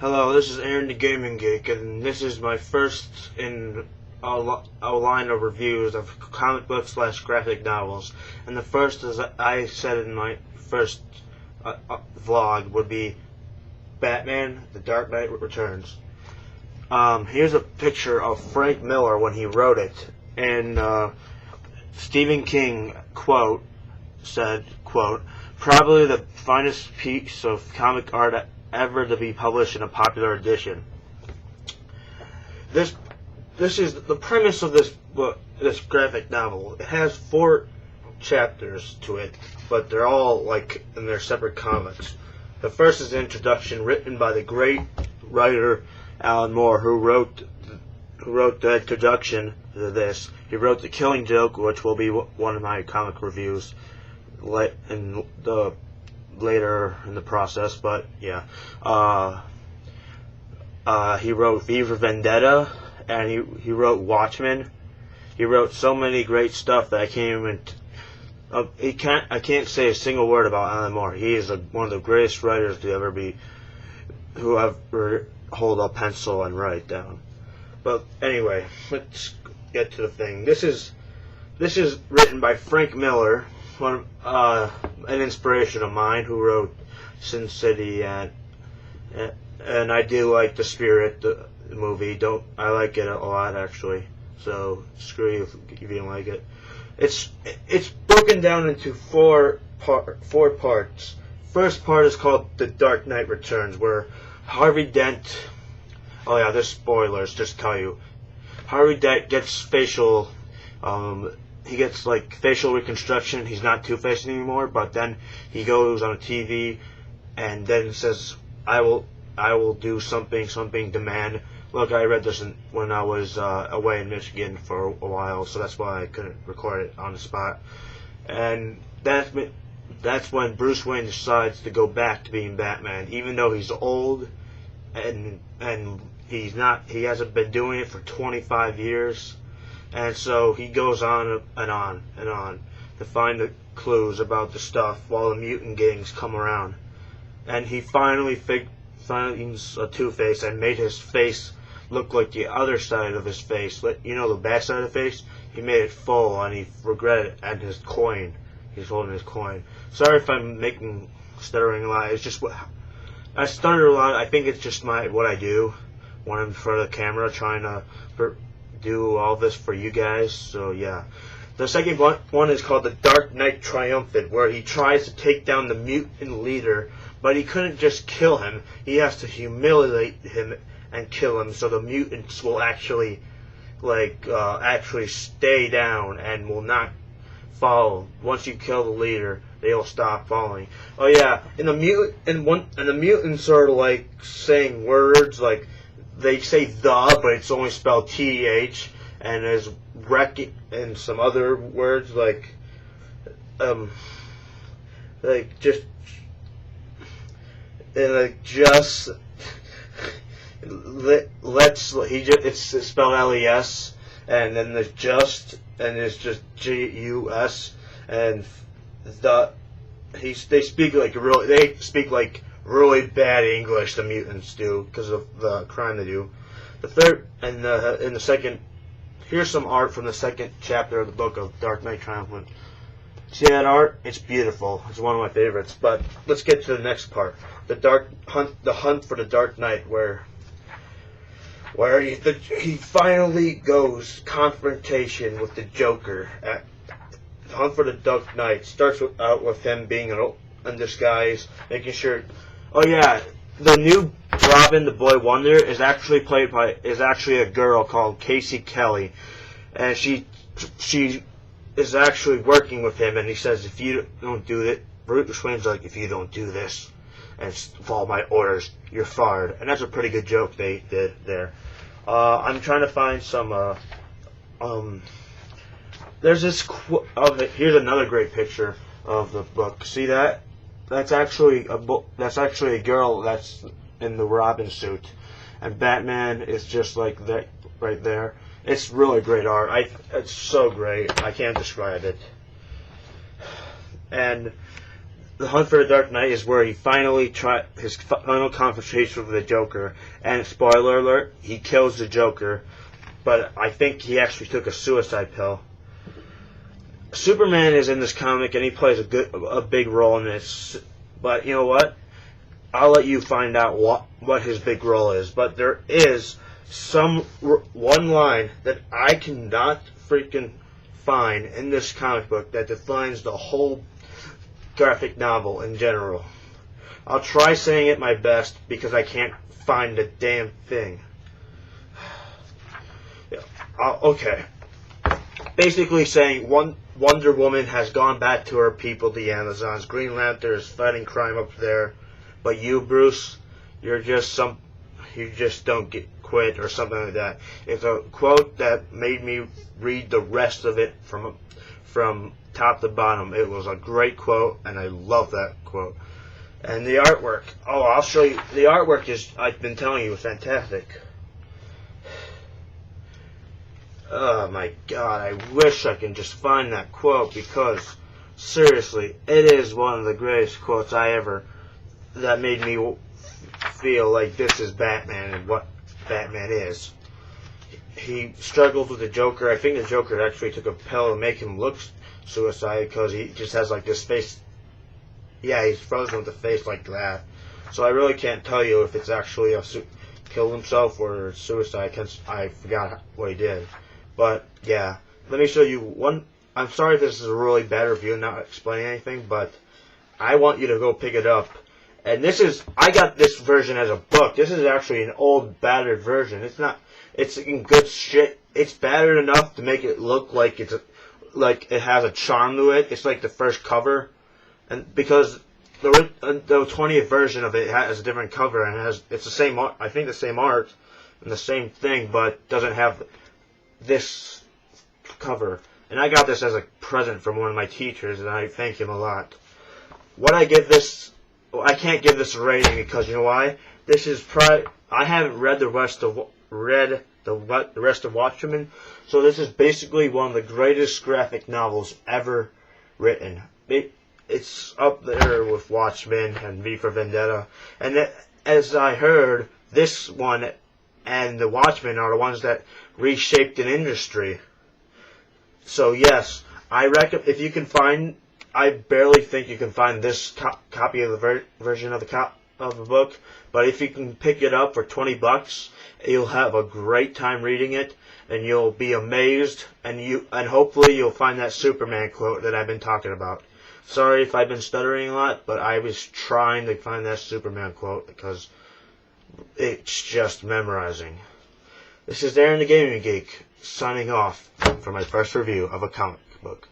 Hello, this is Aaron the Gaming Geek, and this is my first in a line of reviews of comic books / graphic novels. And the first, as I said in my first vlog, would be Batman: The Dark Knight Returns. Here's a picture of Frank Miller when he wrote it, and Stephen King said, "Probably the finest piece of comic art ever to be published in a popular edition." This is the premise of this book, this graphic novel. It has 4 chapters to it, but they're all like in their separate comics. The first is the introduction, written by the great writer Alan Moore, who wrote the introduction to this. He wrote The Killing Joke, which will be one of my comic reviews later in the process, but yeah. He wrote V for Vendetta, and he wrote Watchmen. He wrote so many great stuff that I can't say a single word about Alan Moore. He is one of the greatest writers to ever be, who ever hold a pencil and write down. But anyway, let's get to the thing. This is written by Frank Miller, an inspiration of mine, who wrote Sin City, and I do like The Spirit, the movie. I like it a lot, actually. So screw you if you don't like it. It's broken down into 4 parts. First part is called The Dark Knight Returns, where Harvey Dent. Oh yeah, there's spoilers. Just tell you, Harvey Dent gets facial. He gets like facial reconstruction. He's not Two-Face anymore. But then he goes on a TV, and then says, "I will do something demand." Look, I read this when I was away in Michigan for a while, so that's why I couldn't record it on the spot. And that's when Bruce Wayne decides to go back to being Batman, even though he's old and he hasn't been doing it for 25 years. And so he goes on and on and on to find the clues about the stuff while the mutant gangs come around. And he finally finds a Two-Face and made his face look like the other side of his face. You know, the back side of the face? He made it full, and he regretted it. And his coin. He's holding his coin. Sorry if I'm stuttering a lot. It's just I stutter a lot. I think it's just what I do when I'm in front of the camera trying to do all this for you guys. So yeah. The second one is called The Dark Knight Triumphant, where he tries to take down the mutant leader, but he couldn't just kill him. He has to humiliate him and kill him, so the mutants will actually stay down and will not follow. Once you kill the leader, they'll stop following. Oh yeah, and the mutants are like saying words like, they say "the," but it's only spelled TH, and there's and some other words like just it's spelled LES, and then there's just, and it's just GUS, and they speak like really bad English, the mutants do, because of the crime they do. The third and in the second, here's some art from the second chapter of the book of Dark Knight Triumphant. See that art? It's beautiful. It's one of my favorites. But let's get to the next part, the hunt for the Dark Knight, where he finally goes confrontation with the Joker. The hunt for the Dark Knight starts out with him being in disguise, making sure. Oh yeah, the new Robin, the Boy Wonder, is actually a girl called Casey Kelly, and she is actually working with him. And he says, if you don't do it, Bruce Wayne's like, if you don't do this and follow my orders, you're fired. And that's a pretty good joke they did there. I'm trying to find some. There's this here's another great picture of the book. See that? That's actually a girl that's in the Robin suit, and Batman is just like that right there. It's really great art. It's so great. I can't describe it. And The Hunt for the Dark Knight is where he finally tried his final confrontation with the Joker. And spoiler alert, he kills the Joker, but I think he actually took a suicide pill. Superman is in this comic and he plays a big role in this. But you know what? I'll let you find out what his big role is. But there is one line that I cannot freaking find in this comic book that defines the whole graphic novel in general. I'll try saying it my best because I can't find the damn thing. Okay. Basically saying Wonder Woman has gone back to her people, the Amazons. Green Lantern is fighting crime up there. But you, Bruce, you just don't get quit or something like that. It's a quote that made me read the rest of it from top to bottom. It was a great quote, and I love that quote. And the artwork. Oh, I'll show you. The artwork is, I've been telling you, is fantastic. Oh my God, I wish I can just find that quote because, seriously, it is one of the greatest quotes that made me feel like this is Batman and what Batman is. He struggles with the Joker. I think the Joker actually took a pill to make him look suicide because he just has like this face. Yeah, he's frozen with the face like that. So I really can't tell you if it's actually killed himself or suicide because I forgot what he did. But yeah, let me show you one. I'm sorry if this is a really bad review and not explaining anything, but I want you to go pick it up. And I got this version as a book. This is actually an old, battered version. It's in good shit. It's battered enough to make it look like it has a charm to it. It's like the first cover. And because the 20th version of it has a different cover and it's the same art, I think the same art and the same thing, but doesn't have this cover. And I got this as a present from one of my teachers, and I thank him a lot. I can't give this a rating because you know why? I haven't read the rest of Watchmen, so this is basically one of the greatest graphic novels ever written. It's up there with Watchmen and V for Vendetta, and as I heard, this one and the Watchmen are the ones that reshaped an industry. So yes, I reckon if you can find. I barely think you can find this copy of the version of the book, but if you can pick it up for $20, you'll have a great time reading it, and you'll be amazed, and hopefully you'll find that Superman quote that I've been talking about. Sorry if I've been stuttering a lot, but I was trying to find that Superman quote because it's just memorizing. This is Darren the Gaming Geek signing off for my first review of a comic book.